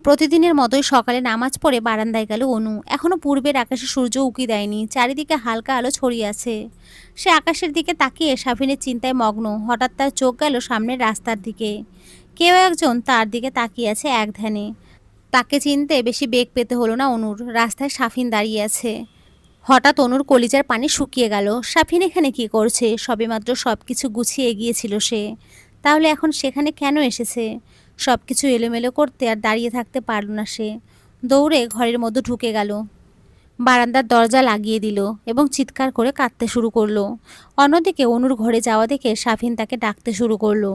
প্রতিদিনের মতোই সকালে নামাজ পড়ে বারান্দায় গেল অনু। এখনো পূর্বের আকাশে সূর্য উঁকি দেয়নি, চারিদিকে হালকা আলো ছড়িয়ে আছে। সে আকাশের দিকে তাকিয়ে সাফিনের চিন্তায় মগ্ন। হঠাৎ তার চোখ গেল সামনের রাস্তার দিকে। কেউ একজন তার দিকে তাকিয়ে আছে এক ধ্যানে। তাকে চিনতে বেশি বেগ পেতে হলো না অনুর। রাস্তায় সাফিন দাঁড়িয়ে আছে। হঠাৎ অনুর কলিজার পানি শুকিয়ে গেল। সাফিন এখানে কি করছে? সবেমাত্র সবকিছু গুছিয়ে এগিয়েছিল সে, তাহলে এখন সেখানে কেন এসেছে? সবকিছু এলোমেলো করতে আর দাঁড়িয়ে থাকতে পারল না সে। দৌড়ে ঘরের মধ্যে ঢুকে গেল। বারান্দার দরজা লাগিয়ে দিল এবং চিৎকার করে কাঁদতে শুরু করলো। অন্যদিকে অনুর ঘরে যাওয়া দেখে সাফিন তাকে ডাকতে শুরু করলো,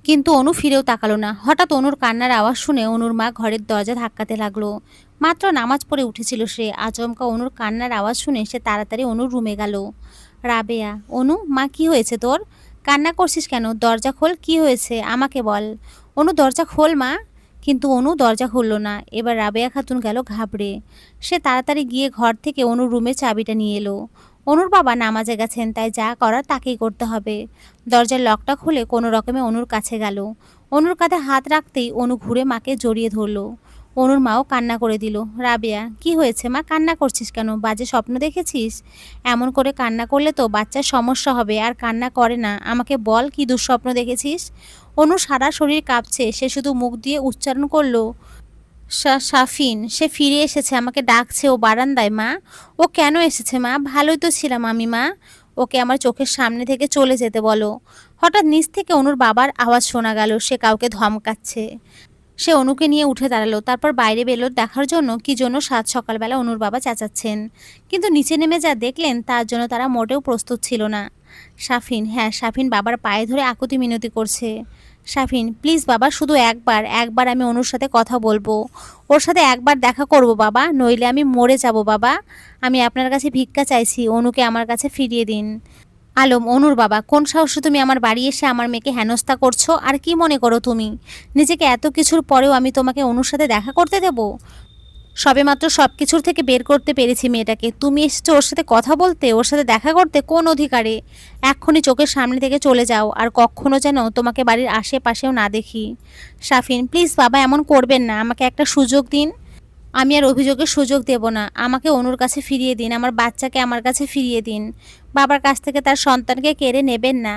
কিন্তু অনু ফিরেও তাকালো না। হঠাৎ অনুর কান্নার আওয়াজ শুনে অনুর মা ঘরের দরজা ধাক্কাতে লাগলো। মাত্র নামাজ পড়ে উঠেছিল সে। আচমকা অনুর কান্নার আওয়াজ শুনে সে তাড়াতাড়ি অনুর রুমে গেল। রাবেয়া, অনু, মা কি হয়েছে তোর? কান্না করছিস কেন? দরজা খোল, কি হয়েছে আমাকে বল। অনু, দরজা খোল মা। কিন্তু অনু দরজা খুলল না। এবার রাবেয়া খাতুন গেল ঘাবড়ে। সে তাড়াতাড়ি গিয়ে ঘর থেকে অনুর রুমে চাবিটা নিয়ে এলো। অনুর বাবা নামাজে গেছেন, তাই যা করার তাকেই করতে হবে। দরজার লকটা খুলে কোনো রকমে অনুর কাছে গেল। অনুর কাঁধে হাত রাখতেই অনু ঘুরে মাকে জড়িয়ে ধরলো। অনুর মাও কান্না করে দিল। রাবেয়া, কি হয়েছে মা? কান্না করছিস কেন? বাজে স্বপ্ন দেখেছিস? এমন করে কান্না করলে তো বাচ্চার সমস্যা হবে। আর কান্না করে না, আমাকে বল কি দুঃস্বপ্ন দেখেছিস। অনু সারা শরীর কাঁপছে। সে শুধু মুখ দিয়ে উচ্চারণ করলো, সাফিন। সে ফিরে এসেছে, আমাকে ডাকছে ও বারান্দায়। মা, ও কেন এসেছে মা? ভালোই তো ছিলাম আমি মা। ওকে আমার চোখের সামনে থেকে চলে যেতে বলো। হঠাৎ নিচ থেকে অনুর বাবার আওয়াজ শোনা গেল। সে কাউকে ধমকাচ্ছে। সে অনুকে নিয়ে উঠে দাঁড়ালো। তারপর বাইরে বেরোলো দেখার জন্য কি জন্য সাত সকালবেলা অনুর বাবা চেঁচাচ্ছেন। কিন্তু নিচে নেমে যা দেখলেন তার জন্য তারা মোটেও প্রস্তুত ছিল না। সাফিন, হ্যাঁ সাফিন বাবার পায়ে ধরে আকুতি মিনতি করছে। সাফিন, প্লিজ বাবা, শুধু একবার একবার আমি অনুর সাথে কথা বলবো। ওর সাথে একবার দেখা করব বাবা, নইলে আমি মরে যাব বাবা। আমি আপনার কাছে ভিক্ষা চাইছি, অনুকে আমার কাছে ফিরিয়ে দিন। আলম, অনুর বাবা, কোন সাহসে তুমি আমার বাড়ি এসে আমার মেয়েকে হেনস্থা করছো? আর কি মনে করো তুমি নিজেকে? এত কিছুর পরেও আমি তোমাকে অনুর সাথে দেখা করতে দেব? সবেমাত্র সব কিছুর থেকে বের করতে পেরেছি মেয়েটাকে। তুমি এসেছো ওর সাথে কথা বলতে, ওর সাথে দেখা করতে? কোন অধিকারে? এক্ষুনি চোখের সামনে থেকে চলে যাও, আর কখনো যেন তোমাকে বাড়ির আশেপাশেও না দেখি। সাফিন, প্লিজ বাবা, এমন করবেন না, আমাকে একটা সুযোগ দিন। আমি আর অভিযোগের সুযোগ দেব না। আমাকে অনুর কাছে ফিরিয়ে দিন, আমার বাচ্চাকে আমার কাছে ফিরিয়ে দিন। বাবার কাছ থেকে তার সন্তানকে কেড়ে নেবেন না।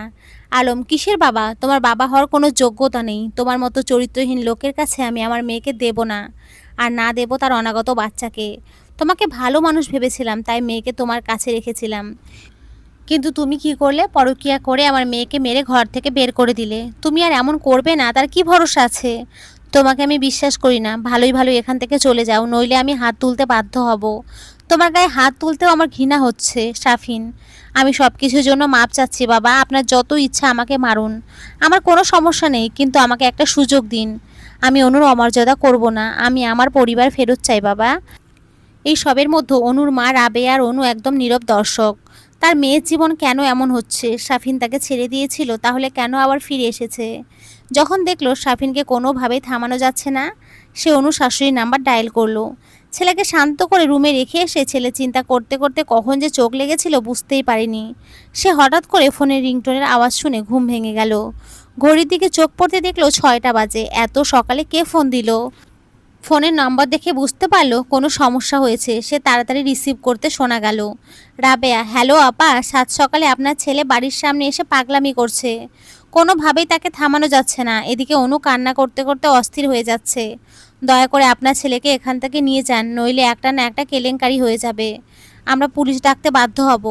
আলম, কিসের বাবা? তোমার বাবা হওয়ার কোনো যোগ্যতা নেই। তোমার মতো চরিত্রহীন লোকের কাছে আমি আমার মেয়েকে দেব না, আর না দেব তার অনাগত বাচ্চাকে। তোমাকে ভালো মানুষ ভেবেছিলাম, তাই মেয়েকে তোমার কাছে রেখেছিলাম। কিন্তু তুমি কি করলে? পরকীয়া করে আমার মেয়েকে মেরে ঘর থেকে বের করে দিলে। তুমি আর এমন করবে না, তার কি ভরসা আছে? তোমাকে আমি বিশ্বাস করি না। ভালোই ভালো এখান থেকে চলে যাও, নইলে আমি হাত তুলতে বাধ্য হব। তোমার গায়ে হাত তুলতেও আমার ঘৃণা হচ্ছে। সাফিন, আমি সব কিছুর জন্য মাপ চাচ্ছি বাবা। আপনার যত ইচ্ছা আমাকে মারুন, আমার কোনো সমস্যা নেই, কিন্তু আমাকে একটা সুযোগ দিন। আমি অনুর অমর্যাদা করব না। আমি আমার পরিবার ফেরত চাই বাবা। এই সবের মধ্যে অনুর মা রাবেয়া আর অনু একদম নীরব দর্শক। তার মেয়ের জীবন কেন এমন হচ্ছে? সাফিন তাকে ছেড়ে দিয়েছিল, তাহলে কেন আবার ফিরে এসেছে? যখন দেখলো সাফিনকে কোনোভাবেই থামানো যাচ্ছে না, সে অনু শাশুড়ির নাম্বার ডায়াল করলো। ছেলেকে শান্ত করে রুমে রেখে এসে ছেলে চিন্তা করতে করতে কখন যে চোখ লেগেছিল বুঝতেই পারেনি। সে হঠাৎ করে ফোনের রিংটোনের আওয়াজ শুনে ঘুম ভেঙে গেল। ঘড়ির দিকে চোখ পড়তে দেখলো 6টা বাজে। এত সকালে কে ফোন দিল? ফোনের নম্বর দেখে বুঝতে পারলো কোনো সমস্যা হয়েছে। সে তাড়াতাড়ি রিসিভ করতে শোনা গেল, রাবেয়া, হ্যালো আপা, সাত সকালে আপনার ছেলে বাড়ির সামনে এসে পাগলামি করছে। কোনোভাবেই তাকে থামানো যাচ্ছে না। এদিকে অনু কান্না করতে করতে অস্থির হয়ে যাচ্ছে। দয়া করে আপনার ছেলেকে এখান থেকে নিয়ে যান, নইলে একটা না একটা কেলেঙ্কারি হয়ে যাবে। আমরা পুলিশ ডাকতে বাধ্য হব।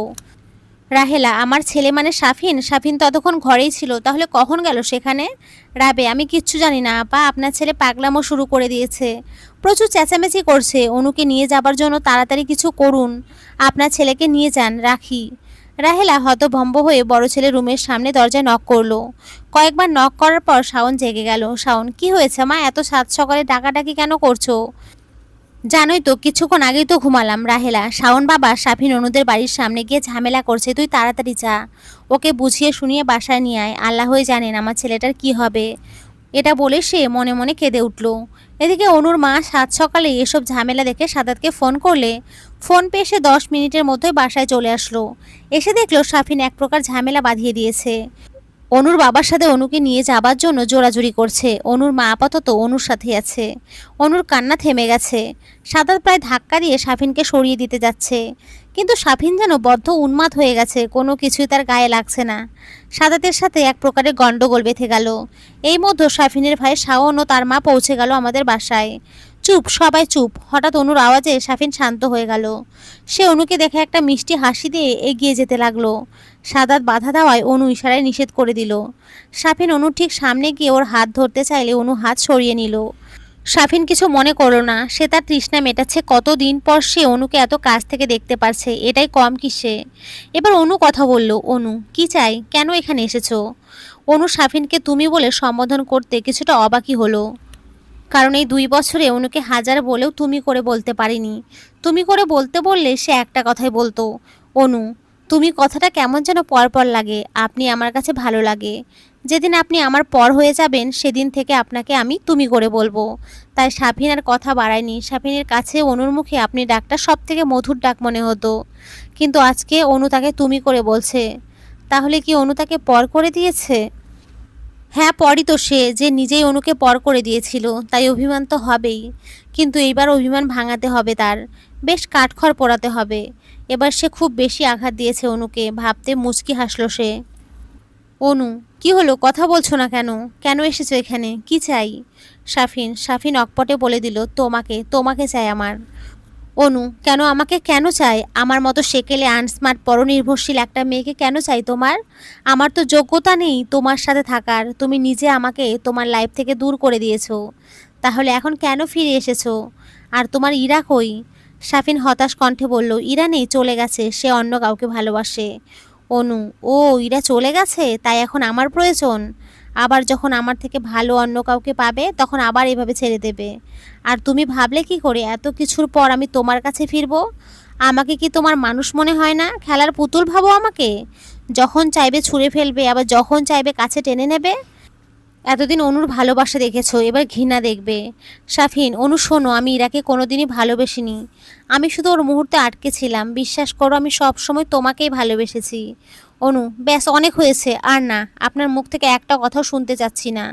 রাহেলা, আমার ছেলে মানে সাফিন? সাফিন ততক্ষণ ঘরেই ছিল, তাহলে কখন গেল সেখানে? রাবে, আমি কিচ্ছু জানি না আপা। আপনার ছেলে পাগলামো শুরু করে দিয়েছে, প্রচুর চেঁচামেচি করছে। অনুকে নিয়ে যাবার জন্য তাড়াতাড়ি কিছু করুন। আপনার ছেলেকে নিয়ে যান, রাখি। রাহেলা হতভম্ব হয়ে বড় ছেলে রুমের সামনে দরজায় নক করলো। কয়েকবার নক করার পর শাওন জেগে গেল। শাওন, কি হয়েছে মা? এত সাত সকালে ডাকাডাকি কেন করছো? জানোই তো, কিছুক্ষণ আগেই তো ঘুমালাম। রাহেলা, শাওন বাবা সাফিন অনুদের বাড়ির সামনে গিয়ে ঝামেলা করছে, তুই তাড়াতাড়ি যা, ওকে বুঝিয়ে শুনিয়ে বাসায় নিয়ে আয়। আল্লাহই জানেন আমার ছেলেটার কি হবে। এটা বলে সে মনে মনে কেঁদে উঠল। এদিকে অনুর মা সাত সকালে এসব ঝামেলা দেখে সাদাতকে ফোন করলে ফোন পেয়ে সে 10 মিনিটের মধ্যেই বাসায় চলে আসলো। এসে দেখলো সাফিন এক প্রকার ঝামেলা বাঁধিয়ে দিয়েছে। অনুর বাবার সাথে অনুকে নিয়ে যাবার জন্য জোরাজুরি করছে। অনুর মা আপাতত অনুর সাথে আছে। অনুর কান্না থেমে গেছে। সাদাত প্রায় ধাক্কা দিয়ে সাফিনকে সরিয়ে দিতে যাচ্ছে, কিন্তু সাফিন যেন বদ্ধ উন্মাদ হয়ে গেছে, কোনো কিছুই তার গায়ে লাগছে না। সাদাতের সাথে এক প্রকারের গন্ডগোল বেঁধে গেল। এই মধ্যে সাফিনের ভাই শাওন ও তার মা পৌঁছে গেল আমাদের বাসায়। চুপ, সবাই চুপ। হঠাৎ অনুর আওয়াজে সাফিন শান্ত হয়ে গেল। সে অনুকে দেখে একটা মিষ্টি হাসি দিয়ে এগিয়ে যেতে লাগলো। সাদাত বাধা দেওয়ায় অনু ইশারায় নিষেধ করে দিল। সাফিন অনুর ঠিক সামনে গিয়ে ওর হাত ধরতে চাইলে অনু হাত সরিয়ে নিল। সাফিন কিছু মনে করলো না। সে তার তৃষ্ণা মেটাচ্ছে। কতদিন পর সে অনুকে এত কাছ থেকে দেখতে পারছে, এটাই কম কি সে। এবার অনু কথা বলল। অনু, কি চাই, কেন এখানে এসেছো? অনু সাফিনকে তুমি বলে সম্বোধন করতে কিছুটা অবাকই হলো, কারণ এই 2 বছরে অনুকে হাজার বলেও তুমি করে বলতে পারিনি। তুমি করে বলতে বললে সে একটা কথাই বলতো, অনু তুমি কথাটা কেমন যেন পরপর লাগে। আপনি আমার কাছে ভালো লাগে। যেদিন আপনি আমার পর হয়ে যাবেন সেদিন থেকে আপনাকে আমি তুমি করে বলবো। তাই সাফিন আর কথা বাড়ায়নি। সাফিনের কাছে অনুর মুখে আপনি ডাকটা সব থেকে মধুর ডাক মনে হতো, কিন্তু আজকে অনু তাকে তুমি করে বলছে। তাহলে কি অনু তাকে পর করে দিয়েছে? হ্যাঁ, পরই তো সে, যে নিজেই অনুকে পর করে দিয়েছিল, তাই অভিমান তো হবেই। কিন্তু এইবার অভিমান ভাঙাতে হবে তার, বেশ কাঠখড় পোড়াতে হবে। এবার সে খুব বেশি আঘাত দিয়েছে অনুকে, ভাবতে মুচকি হাসল সে। অনু, কি হলো, কথা বলছো না কেন? কেন এসেছো এখানে, কি চাই? সাফিন অকপটে বলে দিল, তোমাকে তোমাকে চাই আমার। অনু, কেন আমাকে কেন চাই? আমার মতো সেকেলে আনস্মার্ট পরনির্ভরশীল একটা মেয়েকে কেন চাই তোমার? আমার তো যোগ্যতা নেই তোমার সাথে থাকার। তুমি নিজে আমাকে তোমার লাইফ থেকে দূর করে দিয়েছো। তাহলে এখন কেন ফিরে এসেছো? আর তোমার ইরা কই? সাফিন হতাশ কণ্ঠে বলল, ইরা নেই, চলে গেছে। সে অন্য কাউকে ভালোবাসে। অনু, ও, ইরা চলে গেছে, তাই এখন আমার প্রয়োজন? আবার যখন আমার থেকে ভালো অন্য কাউকে পাবে তখন আবার এভাবে ছেড়ে দেবে। আর তুমি ভাবলে কি করে এত কিছুর পর আমি তোমার কাছে ফিরবো? আমাকে কি তোমার মানুষ মনে হয় না? খেলার পুতুল ভাবো আমাকে? যখন চাইবে ছুঁড়ে ফেলবে, আবার যখন চাইবে কাছে টেনে নেবে। এতদিন অনুর ভালোবাসা দেখেছো, এবার ঘৃণা দেখবে। সাফিন, অনু শোনো, আমি ইরাকে কোনোদিনই ভালোবেসিনি। আমি শুধু ওর মুহূর্তে আটকে ছিলাম। বিশ্বাস করো, আমি সব সময় তোমাকেই ভালোবেসেছি। অনু, ব্যাস, অনেক হয়েছে, আর না। আপনার মুখ থেকে একটা কথাও শুনতে চাচ্ছি না।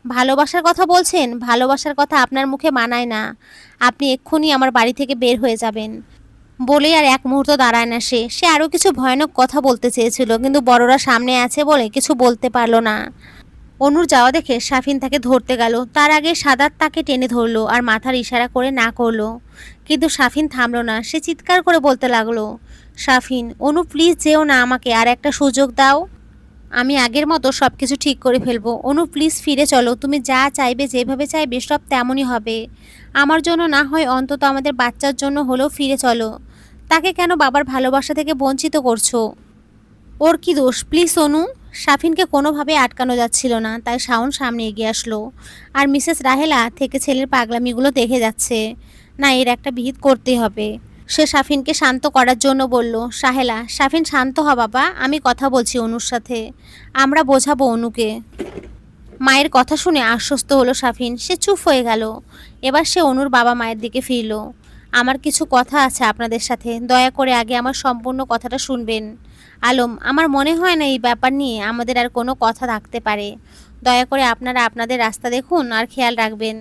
ভালোবাসার কথা বলছেন? ভালোবাসার কথা আপনার মুখে মানায় না। আপনি এক্ষুনি আমার বাড়ি থেকে বের হয়ে যাবেন। বলেই আর এক মুহূর্ত দাঁড়ায় না সে। সে আরও কিছু ভয়ানক কথা বলতে চেয়েছিল, কিন্তু বড়রা সামনে আছে বলে কিছু বলতে পারলো না। অনুর যাওয়া দেখে সাফিন তাকে ধরতে গেল। তার আগে সাদাত তাকে টেনে ধরলো আর মাথার ইশারা করে না করলো, কিন্তু সাফিন থামলো না। সে চিৎকার করে বলতে লাগলো, সাফিন, অনু প্লিজ যেও না, আমাকে আর একটা সুযোগ দাও। আমি আগের মতো সব কিছু ঠিক করে ফেলবো। অনু প্লিজ ফিরে চলো। তুমি যা চাইবে, যেভাবে চাইবে সব তেমনই হবে। আমার জন্য না হয় অন্তত আমাদের বাচ্চার জন্য হলেও ফিরে চলো। তাকে কেন বাবার ভালোবাসা থেকে বঞ্চিত করছো? ওর কি দোষ? প্লিজ অনু। সাফিনকে কোনোভাবে আটকানো যাচ্ছিল না, তাই শাওন সামনে এগিয়ে আসলো। আর মিসেস রাহেলা থেকে ছেলের পাগলামিগুলো দেখে যাচ্ছে। না, এর একটা বিহিত করতেই হবে। সে সাফিনকে শান্ত করার জন্য বলল, সাফিন শান্ত হ বাবা, আমি কথা বলছি অনুর সাথে। আমরা বোঝাবো অনুকে। মায়ের কথা শুনে আশ্বস্ত হলো সাফিন। সে চুপ হয়ে গেল। এবার সে অনুর বাবা মায়ের দিকে ফিরল। আমার কিছু কথা আছে আপনাদের সাথে, দয়া করে আগে আমার সম্পূর্ণ কথাটা শুনবেন। আলম, আমার মনে হয় না এই ব্যাপার নিয়ে আমাদের আর কোনো কথা থাকতে পারে। দয়া করে আপনারা আপনাদের রাস্তা দেখুন আর খেয়াল রাখবেন,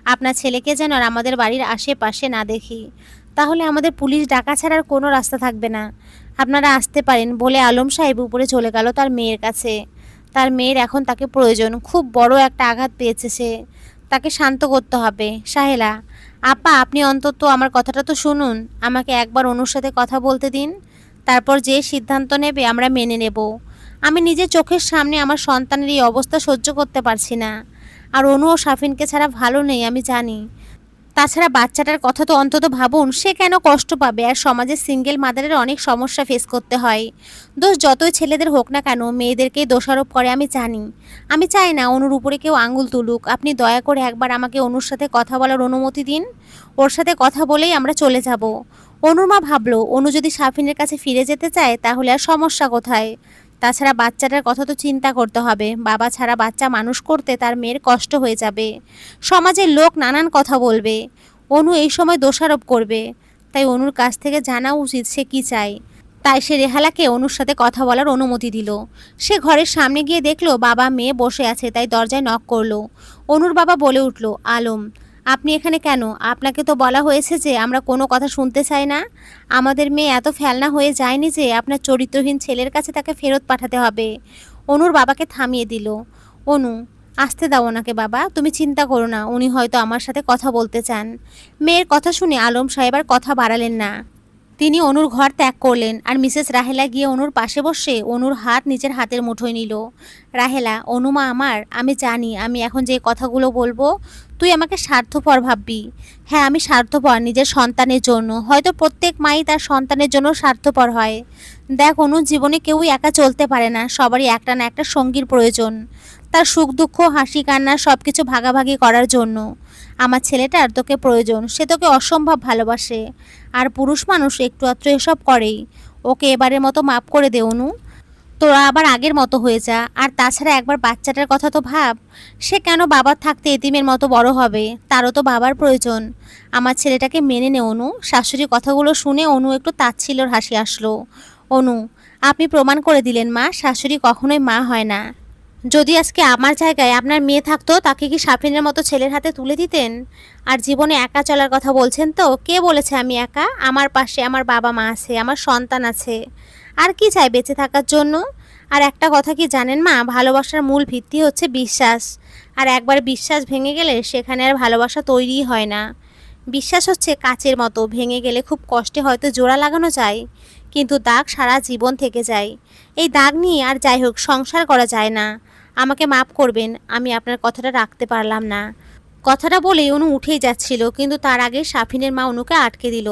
আপনার ছেলেকে যেন আর আমাদের বাড়ির আশেপাশে না দেখি। তাহলে আমাদের পুলিশ ডাকা ছাড়ার কোনো রাস্তা থাকবে না। আপনারা আসতে পারেন বলে আলম সাহেব উপরে চলে গেল তার মেয়ের কাছে। তার মেয়ের এখন তাকে প্রয়োজন। খুব বড় একটা আঘাত পেয়েছে সে। তাকে শান্ত করতে হবে। সাহেলা আপা, আপনি অন্তত আমার কথাটা তো শুনুন। আমাকে একবার অনুর সাথে কথা বলতে দিন, তারপর যে সিদ্ধান্ত নেবে আমরা মেনে নেব। আমি নিজের চোখের সামনে আমার সন্তানের এই অবস্থা সহ্য করতে পারছি না। আর অনু ও সাফিনকে ছাড়া ভালো নেই, আমি জানি। তাছাড়া বাচ্চাটার কথা তো অন্তত ভাবুন, সে কেন কষ্ট পাবে। আর সমাজে সিঙ্গেল মাদারের অনেক সমস্যা ফেস করতে হয়। দোষ যতই ছেলেদের হোক না কেন, মেয়েদেরকেই দোষারোপ করে, আমি জানি। আমি চাই না অনুর উপরে কেউ আঙুল তুলুক। আপনি দয়া করে একবার আমাকে অনুর সাথে কথা বলার অনুমতি দিন। ওর সাথে কথা বলেই আমরা চলে যাব। অনুর মা ভাবলো, অনু যদি সাফিনের কাছে ফিরে যেতে চায় তাহলে আর সমস্যা কোথায়? তাছাড়া বাচ্চাটার কথা তো চিন্তা করতে হবে। বাবা ছাড়া বাচ্চা মানুষ করতে তার মেয়ের কষ্ট হয়ে যাবে। সমাজের লোক নানান কথা বলবে। অনু এই সময় দোষারোপ করবে। তাই অনুর কাছ থেকে জানা উচিত সে কি চায়। তাই সে রেহালাকে অনুর সাথে কথা বলার অনুমতি দিল। সে ঘরের সামনে গিয়ে দেখলো বাবা মেয়ে বসে আছে, তাই দরজায় নক করলো। অনুর বাবা বলে উঠল, আলম, আপনি এখানে কেন? আপনাকে তো বলা হয়েছে যে আমরা কোনো কথা শুনতে চাই না। আমাদের মেয়ে এত ফেলনা হয়ে যায়নি যে আপনার চরিত্রহীন ছেলের কাছে তাকে ফেরত পাঠাতে হবে। অনুর বাবাকে থামিয়ে দিল। অনু, আসতে দাও ওনাকে বাবা, তুমি চিন্তা করো না, উনি হয়তো আমার সাথে কথা বলতে চান। মেয়ের কথা শুনে আলম সাহেব আর কথা বাড়ালেন না। তিনি অনুর ঘর ত্যাগ করলেন আর মিসেস রাহেলা গিয়ে অনুর পাশে বসে অনুর হাত নিজের হাতের মুঠোয় নিল। রাহেলা, অনুমা আমার, আমি জানি আমি এখন যে কথাগুলো বলবো তুই আমাকে স্বার্থপর ভাববি। হ্যাঁ, আমি স্বার্থপর নিজের সন্তানের জন্য, হয়তো প্রত্যেক মাই তার সন্তানের জন্য স্বার্থপর হয়। দেখ অনু, জীবনে কেউই একা চলতে পারে না, সবারই একটা না একটা সঙ্গীর প্রয়োজন, তার সুখ দুঃখ হাসি কান্না সব কিছু ভাগাভাগি করার জন্য। আমার ছেলেটার তোকে প্রয়োজন, সে তোকে অসম্ভব ভালোবাসে। আর পুরুষ মানুষ একটু আধটু এসব করেই। ওকে এবারের মতো মাপ করে দে অনু, তোরা আবার আগের মতো হয়ে যা। আর তাছাড়া একবার বাচ্চাটার কথা তো ভাব, সে কেন বাবার থাকতে এতিমের মতো বড় হবে? তারও তো বাবার প্রয়োজন। আমার ছেলেটাকে মেনে নে অনু। শাশুড়ির কথাগুলো শুনে অনু একটু তাচ্ছিল্যের হাসি আসলো। অনু, আপনি প্রমাণ করে দিলেন মা, শাশুড়ি কখনোই মা হয় না। যদি আজকে আমার জায়গায় আপনার মেয়ে থাকতো, তাকে কি সাফিনের মতো ছেলের হাতে তুলে দিতেন? আর জীবনে একা চলার কথা বলছেন তো, কে বলেছে আমি একা? আমার পাশে আমার বাবা মা আছে, আমার সন্তান আছে। আর কি চাই বেঁচে থাকার জন্য? আর একটা কথা কি জানেন মা, ভালোবাসার মূল ভিত্তি হচ্ছে বিশ্বাস। আর একবার বিশ্বাস ভেঙে গেলে সেখানে আর ভালোবাসা তৈরিই হয় না। বিশ্বাস হচ্ছে কাচের মতো, ভেঙে গেলে খুব কষ্টে হয়তো জোড়া লাগানো যায়, কিন্তু দাগ সারা জীবন থেকে যায়। এই দাগ নিয়ে আর যাই হোক সংসার করা যায় না। আমাকে মাফ করবেন, আমি আপনার কথাটা রাখতে পারলাম না। কথাটা বলেই অনু উঠেই যাচ্ছিল, কিন্তু তার আগে সাফিনের মা অনুকে আটকে দিল।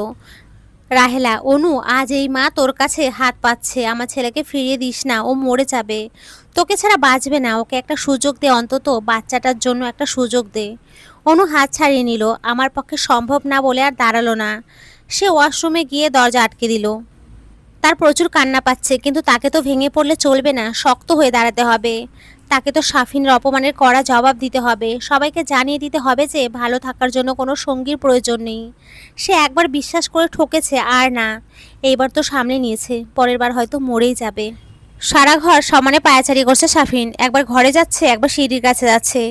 রাহেলা, অনু, আজ এই মা তোর কাছে হাত পাচ্ছে, আমার ছেলেকে ফিরিয়ে দিস না, ও মরে যাবে, তোকে ছাড়া বাঁচবে না। ওকে একটা সুযোগ দে, অন্তত বাচ্চাটার জন্য একটা সুযোগ দে। অনু হাত ছাড়িয়ে নিল। আমার পক্ষে সম্ভব না বলে আর দাঁড়ালো না। সে ওয়াশরুমে গিয়ে দরজা আটকে দিল। তার প্রচুর কান্না পাচ্ছে, কিন্তু তাকে তো ভেঙে পড়লে চলবে না, শক্ত হয়ে দাঁড়াতে হবে। তাকে তো সাফিনের অপমানের কড়া জবাব দিতে হবে, সবাইকে জানিয়ে দিতে হবে যে ভালো থাকার জন্য কোনো সঙ্গীর প্রয়োজন নেই। সে একবার বিশ্বাস করে ঠকেছে, আর না। এইবার তো সামনে নিয়েছে, পরের বার হয়তো মরেই যাবে। সারা ঘর সমানে পায়াচারি করছে সাফিন, একবার ঘরে যাচ্ছে, একবার সিঁড়ির কাছে যাচ্ছে।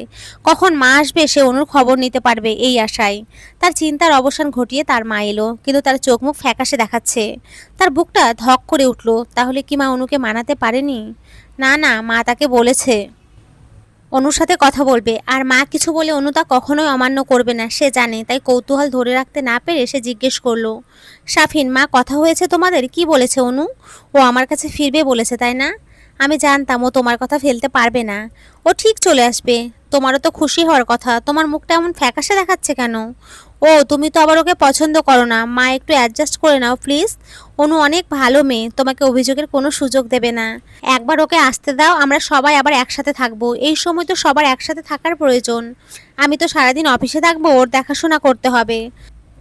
কখন মা আসবে সে অনুর খবর নিতে পারবে এই আশায়। তার চিন্তার অবসান ঘটিয়ে তার মা এলো, কিন্তু তার চোখ মুখ ফ্যাকাশে দেখাচ্ছে। তার বুকটা ধক করে উঠল। তাহলে কি মা অনুকে মানাতে পারেনি? না না, মা তাকে বলেছে অনুর সাথে কথা বলবে, আর মা কিছু বলে অনু তা কখনোই অমান্য করবে না, সে জানে। তাই কৌতূহল ধরে রাখতে না পেরে সে জিজ্ঞেস করলো, সাফিন মা, কথা হয়েছে তোমাদের? কি বলেছে অনু? ও আমার কাছে ফিরবে বলেছে, তাই না? আমি জানতাম ও তোমার কথা ফেলতে পারবে না, ও ঠিক চলে আসবে। তোমারও তো খুশি হওয়ার কথা, তোমার মুখটা এমন ফ্যাকাশে দেখাচ্ছে কেন? ও, তুমি তো আবার ওকে পছন্দ করো না। মা, একটু অ্যাডজাস্ট করে নাও প্লিজ। অনু অনেক ভালো মেয়ে, তোমাকে অভিযোগের কোনো সুযোগ দেবে না। একবার ওকে আসতে দাও, আমরা সবাই আবার একসাথে থাকবো। এই সময় তো সবার একসাথে থাকার প্রয়োজন। আমি তো সারাদিন অফিসে থাকবো, ওর দেখাশোনা করতে হবে।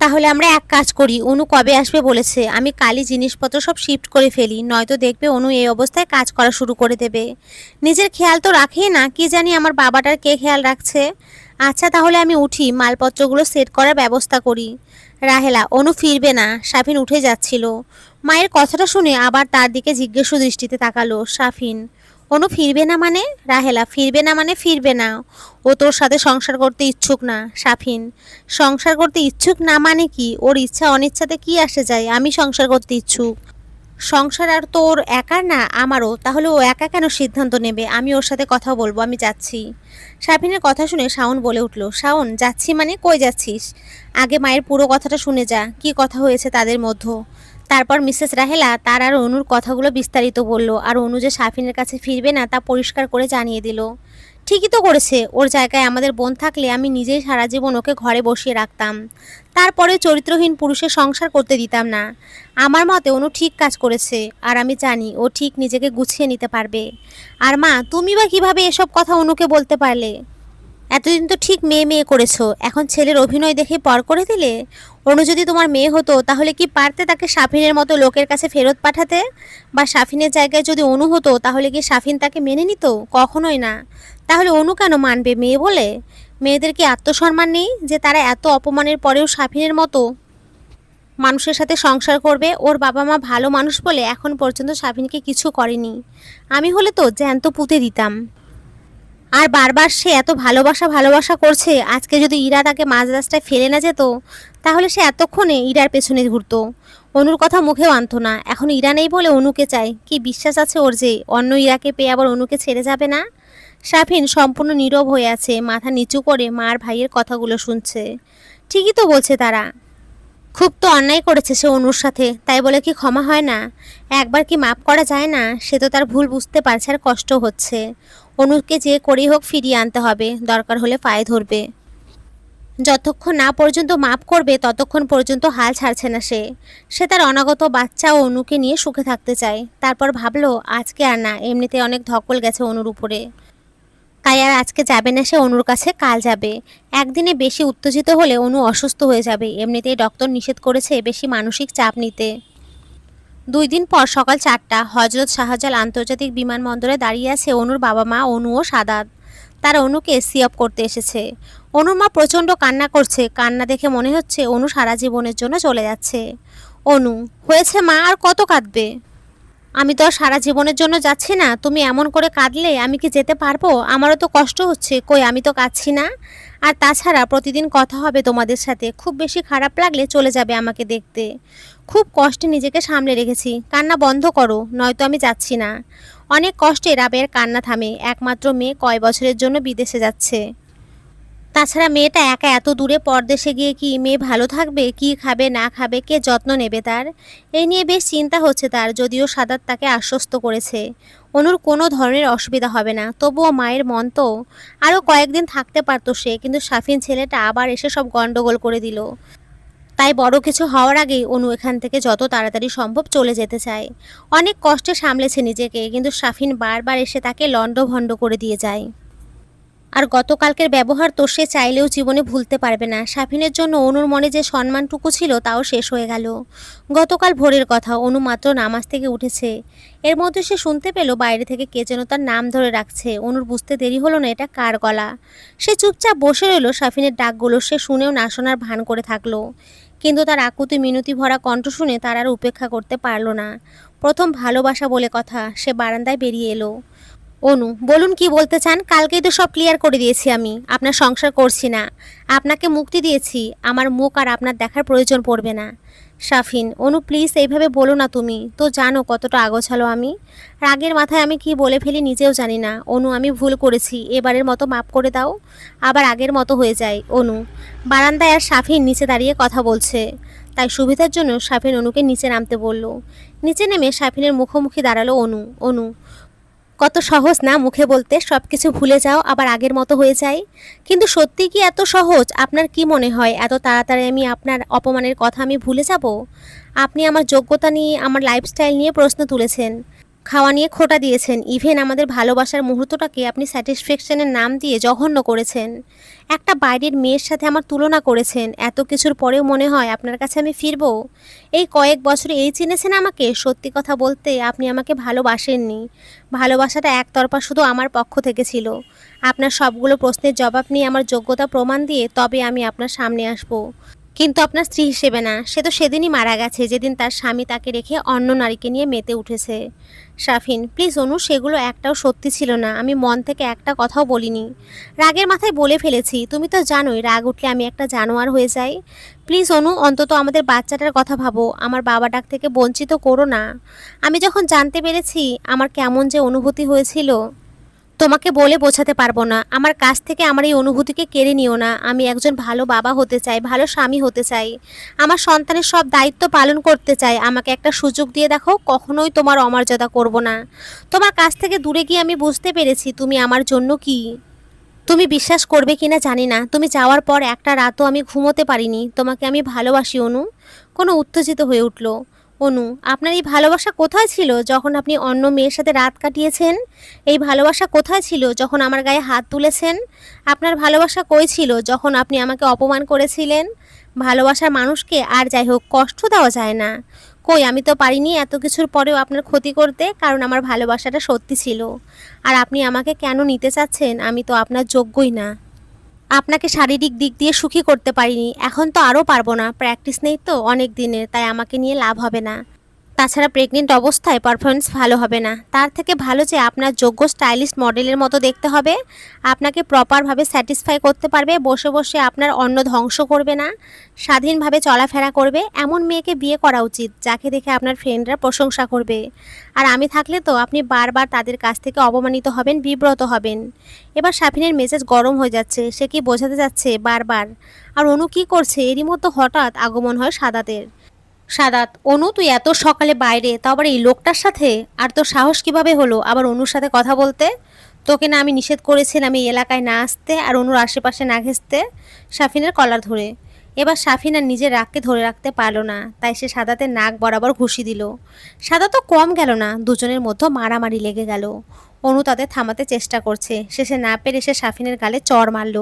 তাহলে আমরা এক কাজ করি, অনু কবে আসবে বলেছে? আমি কালই জিনিসপত্র সব শিফট করে ফেলি, নয়তো দেখবে অনু এই অবস্থায় কাজ করা শুরু করে দেবে। নিজের খেয়াল তো রাখেই না, কি জানি আমার বাবাটার কে খেয়াল রাখছে। আচ্ছা তাহলে আমি উঠি, মালপত্রগুলো সেট করার ব্যবস্থা করি। রাহেলা, অনু ফিরবে না। সাফিন উঠে যাচ্ছিল। মায়ের কথাটা শুনে আবার তার দিকে জিজ্ঞাসু দৃষ্টিতে তাকালো সাফিন। অনু ফিরবে না মানে? রাহেলা, ফিরবে না মানে ফিরবে না। ও তোর সাথে সংসার করতে ইচ্ছুক না। সাফিন, সংসার করতে ইচ্ছুক না মানে কি? ওর ইচ্ছা অনিচ্ছাতে কি আসে যায়? আমি সংসার করতে ইচ্ছুক। সংসার আর তোর একার না, আমারও। তাহলে ও একা কেন সিদ্ধান্ত নেবে? আমি ওর সাথে কথা বলবো, আমি যাচ্ছি। সাফিনের কথা শুনে শাওন বলে উঠল, শাওন, যাচ্ছি মানে কই যাচ্ছিস? আগে মায়ের পুরো কথাটা শুনে যা, কি কথা হয়েছে তাদের মধ্যে। তারপর মিসেস রাহেলা তার আর অনুর কথাগুলো বিস্তারিত বলল, আর অনু যে সাফিনের কাছে ফিরবে না তা পরিষ্কার করে জানিয়ে দিল। ঠিকই তো করেছে, ওর জায়গায় আমাদের বোন থাকলে আমি নিজেই সারা জীবন ওকে ঘরে বসিয়ে রাখতাম, তারপরে চরিত্রহীন পুরুষের সংসার করতে দিতাম না। আমার মতে অনু ঠিক কাজ করেছে, আর আমি জানি ও ঠিক নিজেকে গুছিয়ে নিতে পারবে। আর মা, তুমি বা কিভাবে এসব কথা অনুকে বলতে পারলে? এতদিন তো ঠিক মেয়ে মেয়ে করেছো, এখন ছেলের অভিনয় দেখে পর করে দিলে। অনু যদি তোমার মেয়ে হতো তাহলে কি পারতে তাকে সাফিনের মতো লোকের কাছে ফেরত পাঠাতে? বা সাফিনের জায়গায় যদি অনু হতো তাহলে কি সাফিন তাকে মেনে নিত? কখনোই না। তাহলে অনু কেন মানবে মেয়ে বলে? মেয়েদের কি আত্মসম্মান নেই যে তারা এত অপমানের পরেও সাফিনের মতো মানুষের সাথে সংসার করবে। ওর বাবা মা ভালো মানুষ বলে এখন পর্যন্ত শাফিনকে কিছু করেনি। আমি হলে তো জ্যান্ত পুঁতে দিতাম। আর বারবার সে এত ভালোবাসা ভালোবাসা করছে, আজকে যদি ইরা তাকে মাঝ রাস্তায় ফেলে না যেত তাহলে সে এতক্ষণে ইরার পেছনে ঘুরতো। অনুর কথা মুখেও আনতো না। এখন ইরা নেই বলে অনুকে চায়। কি বিশ্বাস আছে ওর যে অন্য ইরাকে পেয়ে আবার অনুকে ছেড়ে যাবে না? শাফিন সম্পূর্ণ নীরব হয়ে আছে, মাথা নিচু করে মার ভাইয়ের কথাগুলো শুনছে। ঠিকই তো বলছে তারা। খুব তো অন্যায় করেছে সে অনুর সাথে, তাই বলে কি ক্ষমা হয় না? একবার কি মাপ করা যায় না? সে তো তার ভুল বুঝতে পারছে আর কষ্ট হচ্ছে। অনুকে যে করেই হোক ফিরিয়ে আনতে হবে, দরকার হলে পায়ে ধরবে। যতক্ষণ না পর্যন্ত মাপ করবে ততক্ষণ পর্যন্ত হাল ছাড়ছে না সে। সে তার অনাগত বাচ্চা ও অনুকে নিয়ে সুখে থাকতে চায়। তারপর ভাবলো আজকে আর না, এমনিতে অনেক ধকল গেছে অনুর উপরে। তাই আর আজকে যাবে না সে অনুর কাছে, কাল যাবে। একদিনে বেশি উত্তেজিত হলে অনু অসুস্থ হয়ে যাবে। এমনিতেই ডক্টর নিষেধ করেছে বেশি মানসিক চাপ নিতে। 2 দিন পর সকাল 4টা হজরত শাহজালাল আন্তর্জাতিক বিমানবন্দরে দাঁড়িয়ে আছে অনুর বাবা মা অনু ও সাদাত। তারা অনুকে সি অফ করতে এসেছে। অনুর মা প্রচণ্ড কান্না করছে। কান্না দেখে মনে হচ্ছে অনু সারা জীবনের জন্য চলে যাচ্ছে। অনু, হয়েছে মা, আর কত কাঁদবে? আমি তো আর সারা জীবনের জন্য যাচ্ছি না। তুমি এমন করে কাঁদলে আমি কি যেতে পারবো? আমারও তো কষ্ট হচ্ছে। কই, আমি তো কাঁদছি না। আর তাছাড়া প্রতিদিন কথা হবে তোমাদের সাথে। খুব বেশি খারাপ লাগলে চলে যাবে আমাকে দেখতে। খুব কষ্টে নিজেকে সামলে রেখেছি। কান্না বন্ধ করো, নয়তো আমি যাচ্ছি না। অনেক কষ্টে রাবেয়ার কান্না থামে। একমাত্র মেয়ে কয় বছরের জন্য বিদেশে যাচ্ছে। তাছাড়া মেয়েটা একা এত দূরে পরদেশে গিয়ে কি মেয়ে ভালো থাকবে? কি খাবে না খাবে, কে যত্ন নেবে তার? এই নিয়ে বেশ চিন্তা হচ্ছে তার। যদিও সাদাত তাকে আশ্বস্ত করেছে অনুর কোনো ধরনের অসুবিধা হবে না, তবুও মায়ের মন তো। আরও কয়েকদিন থাকতে পারতো সে, কিন্তু শাফিন ছেলেটা আবার এসে সব গন্ডগোল করে দিল। তাই বড় কিছু হওয়ার আগেই অনু এখান থেকে যত তাড়াতাড়ি সম্ভব চলে যেতে চায়। অনেক কষ্টে সামলেছে নিজেকে, কিন্তু শাফিন বারবার এসে তাকে লণ্ডভণ্ড করে দিয়ে যায়। আর গতকালকের ব্যবহার তো সে চাইলেও জীবনে ভুলতে পারবে না। শাফিনের জন্য অনুর মনে যে সম্মানটুকু ছিল তাও শেষ হয়ে গেল। গতকাল ভোরের কথা, অনু মাত্র নামাজ থেকে উঠেছে। এর মধ্যে সে শুনতে পেল বাইরে থেকে কে যেন তার নাম ধরে রাখছে। অনুর বুঝতে দেরি হলো না এটা কার গলা। সে চুপচাপ বসে রইল। শাফিনের ডাকগুলো সে শুনেও না শোনার ভান করে থাকলো। কিন্তু তার আকুতি মিনতি ভরা কণ্ঠ শুনে তার আর উপেক্ষা করতে পারল না। প্রথম ভালোবাসা বলে কথা। সে বারান্দায় বেরিয়ে এলো। অনু, বলুন কি বলতে চান? কালকেই তো সব ক্লিয়ার করে দিয়েছি আমি। আপনার সংসার করছি না, আপনাকে মুক্তি দিয়েছি। আমার মুখ আর আপনার দেখার প্রয়োজন পড়বে না। শাফিন, অনু প্লিজ এইভাবে বলো না। তুমি তো জানো কতটা আগোছালো আমি। রাগের মাথায় আমি কি বলে ফেলি নিজেও জানি না। অনু, আমি ভুল করেছি, এবারের মতো মাফ করে দাও। আবার আগের মতো হয়ে যায়। অনু, বারান্দায় আর শাফিন নিচে দাঁড়িয়ে কথা বলছে, তাই সুবিধার জন্য শাফিন অনুকে নিচে নামতে বলল। নিচে নেমে শাফিনের মুখোমুখি দাঁড়ালো অনু। অনু, কত সহজ না মুখে বলতে সব কিছু ভুলে যাও, আবার আগের মতো হয়ে যায়। কিন্তু সত্যি কি এত সহজ? আপনার কি মনে হয় এত তাড়াতাড়ি আমি আপনার অপমানের কথা আমি ভুলে যাব? আপনি আমার যোগ্যতা নিয়ে, আমার লাইফস্টাইল নিয়ে প্রশ্ন তুলেছেন, খাওয়া নিয়ে খোঁটা দিয়েছেন। ইভেন আমাদের ভালোবাসার মুহূর্তটাকে আপনি স্যাটিসফ্যাকশনের নাম দিয়ে জঘন্য করেছেন। একটা বাইরের মেয়ের সাথে আমার তুলনা করেছেন। এত কিছুর পরেও মনে হয় আপনার কাছে আমি ফিরবো? এই কয়েক বছরে এই চিনেছেন আমাকে। সত্যি কথা বলতে আপনি আমাকে ভালোবাসেননি। ভালোবাসাটা একতরফা শুধু আমার পক্ষ থেকে ছিল। আপনার সবগুলো প্রশ্নের জবাব নিয়ে আমার যোগ্যতা প্রমাণ দিয়ে তবে আমি আপনার সামনে আসবো। কিন্তু আপনার স্ত্রী হিসেবে না। সে তো সেদিনই মারা গেছে যেদিন তার স্বামী তাকে রেখে অন্য নারীকে নিয়ে মেতে উঠেছে। শাফিন, প্লিজ অনু, সেগুলো একটাও সত্যি ছিল না। আমি মন থেকে একটা কথাও বলিনি। রাগের মাথায় বলে ফেলেছি। তুমি তো জানোই রাগ উঠলে আমি একটা জানোয়ার হয়ে যাই। প্লিজ অনু, অন্তত আমাদের বাচ্চাটার কথা ভাবো। আমার বাবা ডাক থেকে বঞ্চিত করো না। আমি যখন জানতে পেরেছি আমার কেমন যে অনুভূতি হয়েছিল তোমাকে বলে বোঝাতে পারবো না। আমার কাছ থেকে আমার এই অনুভূতিকে কেড়ে নিও না। আমি একজন ভালো বাবা হতে চাই, ভালো স্বামী হতে চাই, আমার সন্তানের সব দায়িত্ব পালন করতে চাই। আমাকে একটা সুযোগ দিয়ে দেখো, কখনোই তোমার অমর্যাদা করব না। তোমার কাছ থেকে দূরে গিয়ে আমি বুঝতে পেরেছি তুমি আমার জন্য কি। তুমি বিশ্বাস করবে কিনা জানি না, তুমি যাওয়ার পর একটা রাতও আমি ঘুমোতে পারিনি। তোমাকে আমি ভালোবাসি অনু। কোনো উত্তেজিত হয়ে উঠল। অনু, আপনার এই ভালোবাসা কোথায় ছিল যখন আপনি অন্য মেয়ের সাথে রাত কাটিয়েছেন? এই ভালোবাসা কোথায় ছিল যখন আমার গায়ে হাত তুলেছেন? আপনার ভালোবাসা কই ছিল যখন আপনি আমাকে অপমান করেছিলেন? ভালোবাসার মানুষকে আর যাই হোক কষ্ট দেওয়া যায় না। কই, আমি তো পারিনি এত কিছুর পরেও আপনার ক্ষতি করতে, কারণ আমার ভালোবাসাটা সত্যি ছিল। আর আপনি আমাকে কেন নিতে চাচ্ছেন? আমি তো আপনার যোগ্যই না। আপনাকে শারীরিক দিক দিয়ে সুখী করতে পারিনি, এখন তো আরও পারবো না, প্র্যাকটিস নেই তো অনেক দিনের, তাই আমাকে নিয়ে লাভ হবে না। তাছাড়া প্রেগনেন্ট অবস্থায় পারফরমেন্স ভালো হবে না, তার থেকে ভালো যে আপনার যোগ্য স্টাইলিস্ট মডেলের মতো দেখতে হবে, আপনাকে প্রপারভাবে স্যাটিসফাই করতে পারবে, বসে বসে আপনার অন্ন ধ্বংস করবে না, স্বাধীনভাবে চলাফেরা করবে, এমন মেয়েকে বিয়ে করা উচিত যাকে দেখে আপনার ফ্রেন্ডরা প্রশংসা করবে। আর আমি থাকলে তো আপনি বারবার তাদের কাছ থেকে অপমানিত হবেন, বিব্রত হবেন। এবার শাফিনের মেজাজ গরম হয়ে যাচ্ছে, সে কি বোঝাতে যাচ্ছে বারবার। আর অনু কি করছে, এরই মধ্যে হঠাৎ আগমন হয় সাদাতের। সাদাত, অনু তুই এত সকালে বাইরে, তাও আবার এই লোকটার সাথে? আর তোর সাহস কিভাবে হলো আবার অনুর সাথে কথা বলতে? তোকে না আমি নিষেধ করেছিলাম এই এলাকায় না আসতে আর অনুর আশেপাশে না ঘেঁষতে? সাফিনের কলার ধরে। এবার সাফিন আর নিজের রাগকে ধরে রাখতে পারল না, তাই সে সাদাতের নাক বরাবর ঘুষি দিল। সাদা তো কম গেল না, দুজনের মধ্যে মারামারি লেগে গেল। অনু তাদের থামাতে চেষ্টা করছে, শেষে না পেরে সে সাফিনের গালে চড় মারল।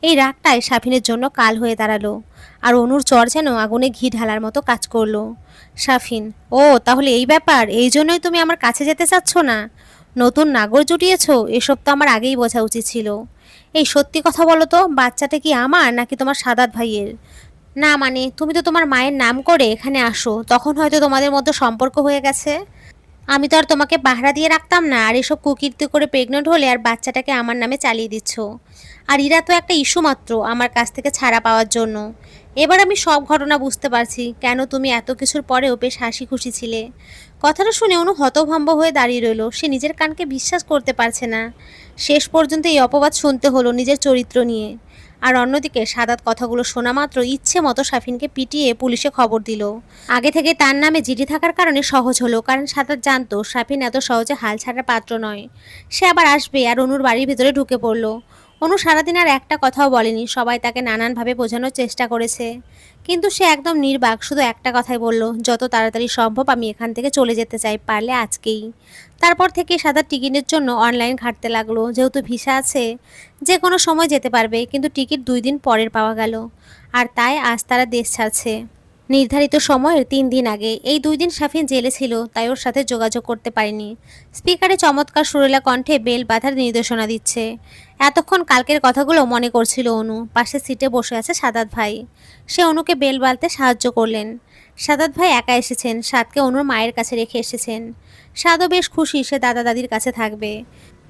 এই রাগটাই সাফিনের জন্য কাল হয়ে দাঁড়ালো। আর অনুর চড় যেন আগুনে ঘি ঢালার মতো কাজ করলো। সাফিন, ও তাহলে এই ব্যাপার, এই জন্যই তুমি আমার কাছে যেতে চাচ্ছ না? নতুন নাগর জুটিয়েছো, এসব তো আমার আগেই বোঝা উচিত ছিল। এই সত্যি কথা বলো তো, বাচ্চাটা কি আমার নাকি তোমার সাদাত ভাইয়ের? না মানে তুমি তো তোমার মায়ের নাম করে এখানে আসো, তখন হয়তো তোমাদের মধ্যে সম্পর্ক হয়ে গেছে। আমি তো আর তোমাকে পাহারা দিয়ে রাখতাম না, আর এসব কুকীর্তি করে প্রেগনেন্ট হলে আর বাচ্চাটাকে আমার নামে চালিয়ে দিচ্ছ। আর এরা তো একটা ইস্যু মাত্র আমার কাছ থেকে ছাড়া পাওয়ার জন্য। এবার আমি সব ঘটনা বুঝতে পারছি কেন তুমি এত কিছুর পরেও বেশ হাসি খুশি ছিলে। কথাটা শুনে অনু হতভম্ব হয়ে দাঁড়িয়ে রইল, সে নিজের কানকে বিশ্বাস করতে পারছে না। শেষ পর্যন্ত এই অপবাদ শুনতে হলো নিজের চরিত্র নিয়ে। আর অন্যদিকে সাদাত কথাগুলো শোনা মাত্র ইচ্ছে মতো সাফিনকে পিটিয়ে পুলিশে খবর দিল। আগে থেকে তার নামে জিডি থাকার কারণে সহজ হলো, কারণ সাদাত জানতো সাফিন এত সহজে হাল ছাড়ার পাত্র নয়। সে আবার আসবে আর অনুর বাড়ির ভিতরে ঢুকে পড়ল। অনু সারাদিন আর একটা কথাও বলেনি, সবাই তাকে নানানভাবে বোঝানোর চেষ্টা করেছে, কিন্তু সে একদম নির্বাক, শুধু একটা কথাই বলল, যত তাড়াতাড়ি সম্ভব আমি এখান থেকে চলে যেতে চাই, পারলে আজকেই। তারপর থেকে সাদাত টিকিটের জন্য অনলাইন ঘাঁটতে লাগলো, যেহেতু ভিসা আছে যে কোনো সময় যেতে পারবে, কিন্তু টিকিট 2 দিন পরের পাওয়া গেল। আর তাই আজ তারা দেশ ছাড়ছে নির্ধারিত সময়ের 3 দিন আগে। এই 2 দিন সাফিন জেলে ছিল, তাই ওর সাথে যোগাযোগ করতে পারেনি। স্পিকারে চমৎকার সুরেলা কণ্ঠে বেল বাঁধার নির্দেশনা দিচ্ছে। এতক্ষণ কালকের কথাগুলো মনে করছিল অনু। পাশের সিটে বসে আছে সাদাত ভাই, সে অনুকে বেল বাঁধতে সাহায্য করলেন। সাদাত ভাই একা এসেছেন, সাদকে অনুর মায়ের কাছে রেখে এসেছেন। সাদও বেশ খুশি সে দাদা দাদির কাছে থাকবে।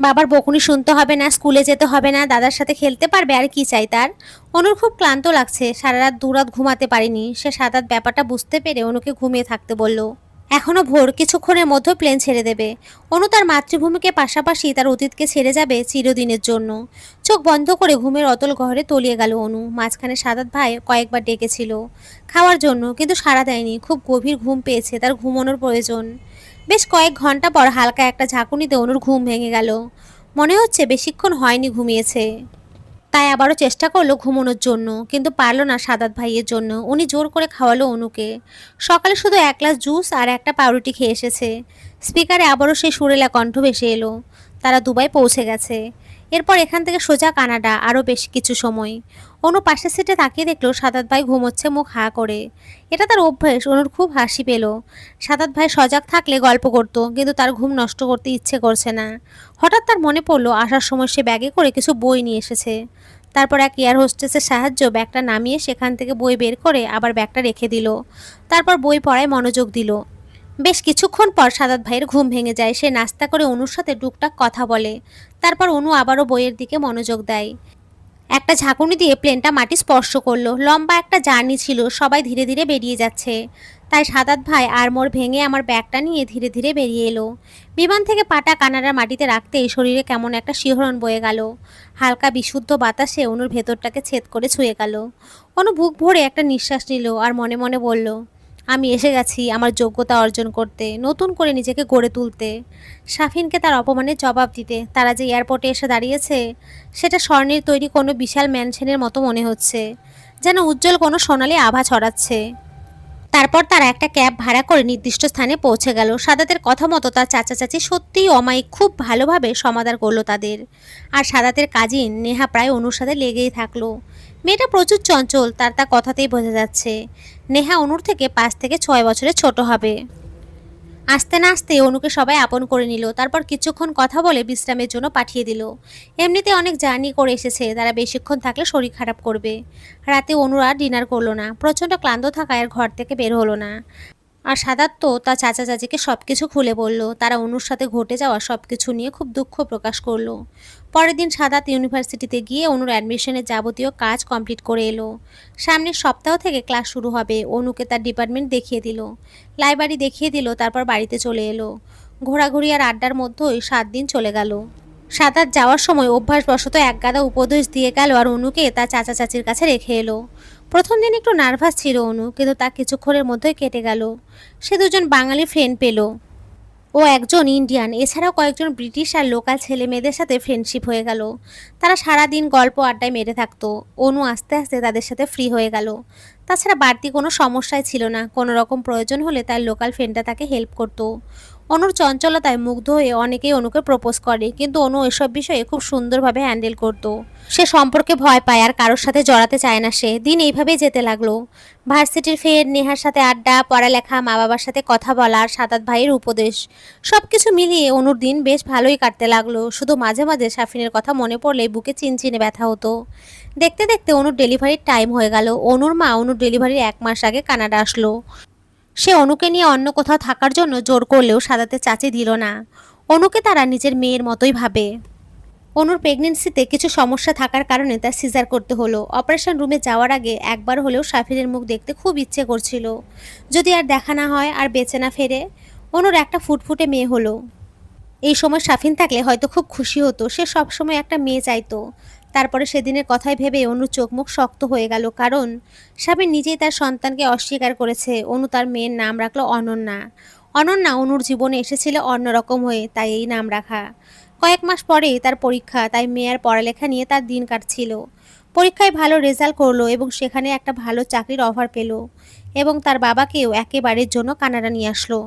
বাবার বকুনি শুনতে হবে না, স্কুলে যেতে হবে না, দাদার সাথে খেলতে পারবে, আর কি চাই তার। অনুর খুব ক্লান্ত লাগছে, সারা রাত 2 রাত ঘুমাতে পারেনি সে। সাদাত ব্যাপারটা বুঝতে পেরে অনুকে ঘুমিয়ে থাকতে বলল। এখনো ভোর, কিছুক্ষণের মধ্যে প্লেন ছেড়ে দেবে। অনু তার মাতৃভূমিকে পাশাপাশি তার অতীতকে ছেড়ে যাবে চিরদিনের জন্য। চোখ বন্ধ করে ঘুমের অতল ঘরে তলিয়ে গেল অনু। মাঝখানে সাদাত ভাই কয়েকবার ডেকেছিল খাওয়ার জন্য, কিন্তু সাড়া দেয়নি। খুব গভীর ঘুম পেয়েছে, তার ঘুমানোর প্রয়োজন। বেশ কয়েক ঘন্টা পর হালকা একটা ঝাঁকুনিতে অনুর ঘুম ভেঙে গেল। মনে হচ্ছে বেশিক্ষণ হয়নি ঘুমিয়েছে, তাই আবারও চেষ্টা করলো ঘুমানোর জন্য, কিন্তু পারল না সাদাত ভাইয়ের জন্য। উনি জোর করে খাওয়ালো অনুকে। সকালে শুধু 1 গ্লাস জুস আর একটা পাউরুটি খেয়ে এসেছে। স্পিকারে আবারও সেই সুরেলা কণ্ঠ ভেসে এলো, তারা দুবাই পৌঁছে গেছে। এরপর এখান থেকে সোজা কানাডা, আরও বেশ কিছু সময়। অনু পাশের সিটে তাকিয়ে দেখলো সাদাত ভাই ঘুমোচ্ছে মুখ হা করে। এটা তার অভ্যেস। অনুর খুব হাসি পেল। সাদাত ভাই সজাগ থাকলে গল্প করত, কিন্তু তার ঘুম নষ্ট করতে ইচ্ছে করছে না। হঠাৎ তার মনে পড়লো আসার সময় সে ব্যাগে করে কিছু বই নিয়ে এসেছে। তারপর এক এয়ার হোস্টেসের সাহায্য ব্যাগটা নামিয়ে সেখান থেকে বই বের করে আবার ব্যাগটা রেখে দিল। তারপর বই পড়ায় মনোযোগ দিল। বেশ কিছুক্ষণ পর সাদাত ভাইয়ের ঘুম ভেঙে যায়। সে নাস্তা করে অনুর সাথে টুকটাক কথা বলে। তারপর অনু আবারও বইয়ের দিকে মনোযোগ দেয়। একটা ঝাঁকুনি দিয়ে প্লেনটা মাটি স্পর্শ করলো। লম্বা একটা জার্নি ছিল, সবাই ধীরে ধীরে বেরিয়ে যাচ্ছে। তাই সাদাত ভাই আড়মোড় ভেঙে আমার ব্যাগটা নিয়ে ধীরে ধীরে বেরিয়ে এলো। বিমান থেকে পাটা কানাডার মাটিতে রাখতেই শরীরে কেমন একটা শিহরণ বয়ে গেল। হালকা বিশুদ্ধ বাতাসে অনুর ভেতরটাকে ছেদ করে ছুঁয়ে গেল। অনু বুক ভরে একটা নিঃশ্বাস নিল আর মনে মনে বলল, আমি এসে গেছি আমার যোগ্যতা অর্জন করতে, নতুন করে নিজেকে গড়ে তুলতে, শাফিনকে তার অপমানের জবাব দিতে। তারা যে এয়ারপোর্টে এসে দাঁড়িয়েছে সেটা স্বর্ণের তৈরি কোনো বিশাল ম্যানশনের মতো মনে হচ্ছে, যেন উজ্জ্বল কোনো সোনালি আভা ছড়াচ্ছে। তারপর তারা একটা ক্যাব ভাড়া করে নির্দিষ্ট স্থানে পৌঁছে গেল। সাদাতের কথা মতো তার চাচা চাচি সত্যিই অমায়িক খুব ভালোভাবে সমাদর করলো তাদের। আর সাদাতের কাজিন নেহা প্রায় অনুর সাথে লেগেই থাকলো। মেয়েটা প্রচুর চঞ্চল, তার কথাতেই বোঝা যাচ্ছে। নেহা অনুর থেকে 5 থেকে 6 বছরের ছোট হবে। আসতে না আসতে অনুকে সবাই আপন করে নিল, তারপর কিছুক্ষণ কথা বলে বিশ্রামের জন্য পাঠিয়ে দিল। এমনিতে অনেক জার্নি করে এসেছে, তারা বেশিক্ষণ থাকলে শরীর খারাপ করবে। রাতে অনু আর ডিনার করলো না, প্রচণ্ড ক্লান্ত থাকায় আর ঘর থেকে বের হলো না। আর সাদাত তো তার চাচা চাচিকে সবকিছু খুলে বলল, তারা অনুর সাথে ঘটে যাওয়া সবকিছু নিয়ে খুব দুঃখ প্রকাশ করলো। পরের দিন সাদাত ইউনিভার্সিটিতে গিয়ে অনুর অ্যাডমিশনের যাবতীয় কাজ কমপ্লিট করে এলো। সামনের সপ্তাহ থেকে ক্লাস শুরু হবে। অনুকে তার ডিপার্টমেন্ট দেখিয়ে দিল, লাইব্রেরি দেখিয়ে দিল, তারপর বাড়িতে চলে এলো। ঘোরাঘুরি আর আড্ডার মধ্যেই 7 দিন চলে গেল। সাদাত যাওয়ার সময় অভ্যাসবশত একগাদা উপদেশ দিয়ে গেল আর অনুকে তার চাচা চাচির কাছে রেখে এলো। প্রথম দিন একটু নার্ভাস ছিল অনু, কিন্তু তা কিছুক্ষণের মধ্যেই কেটে গেল। সে দুজন বাঙালি ফ্রেন্ড পেল, ও একজন ইন্ডিয়ান, এছাড়াও কয়েকজন ব্রিটিশ আর লোকাল ছেলে মেয়েদের সাথে ফ্রেন্ডশিপ হয়ে গেল। তারা সারাদিন গল্প আড্ডায় মেরে থাকতো। অনু আস্তে আস্তে তাদের সাথে ফ্রি হয়ে গেল। তাছাড়া বাড়তি কোনো সমস্যাই ছিল না, কোনো রকম প্রয়োজন হলে তার লোকাল ফ্রেন্ডটা তাকে হেল্প করতো। অনুর চঞ্চলতায় মুগ্ধ হয়ে অনেকেই অনুকে প্রপোজ করে, কিন্তু অনু এসব বিষয়ে খুব সুন্দরভাবে হ্যান্ডেল করতো। সে সম্পর্কে ভয় পায় আর কারোর সাথে জড়াতে চায় না। সে দিন এইভাবেই যেতে লাগলো। ভার্সিটির ফ্রেন্ড, নেহার সাথে আড্ডা, পড়ালেখা, মা বাবার সাথে কথা বলা আর সাদাত ভাইয়ের উপদেশ, সবকিছু মিলিয়ে অনুর দিন বেশ ভালোই কাটতে লাগলো। শুধু মাঝে মাঝে সাফিনের কথা মনে পড়লে বুকে চিনচিনে ব্যথা হতো। দেখতে দেখতে অনুর ডেলিভারির টাইম হয়ে গেল। অনুর মা অনুর ডেলিভারির 1 মাস আগে কানাডা আসলো। সে অনুকে নিয়ে অন্য কোথাও থাকার জন্য জোর করলেও সাদাতের চাচি দিল না। অনুকে তারা নিজের মেয়ের মতোই ভাবে। অনুর প্রেগনেন্সিতে কিছু সমস্যা থাকার কারণে তার সিজার করতে হলো। অপারেশন রুমে যাওয়ার আগে একবার হলেও সাফিনের মুখ দেখতে খুব ইচ্ছে করছিল। যদি আর দেখা না হয় আর বেঁচে না ফেরে। অনুর একটা ফুটফুটে মেয়ে হলো। এই সময় সাফিন থাকলে হয়তো খুব খুশি হতো। সে সবসময় একটা মেয়ে চাইতো। তারপরে সেদিনের কথাই ভেবে অনুর চোখ মুখ শক্ত হয়ে গেল, কারণ সাফিন নিজেই তার সন্তানকে অস্বীকার করেছে। অনু তার মেয়ের নাম রাখলো অনন্যা। অনন্যা অনুর জীবনে এসেছিল অন্যরকম হয়ে, তাই এই নাম রাখা। কয়েক মাস পরেই তার পরীক্ষা, তাই মেয়ের পড়ালেখা নিয়ে তার দিন কাটছিল। পরীক্ষায় ভালো রেজাল্ট করলো এবং সেখানে একটা ভালো চাকরির অফার পেল, এবং তার বাবাকেও একেবারের জন্য কানাডা নিয়ে আসলো।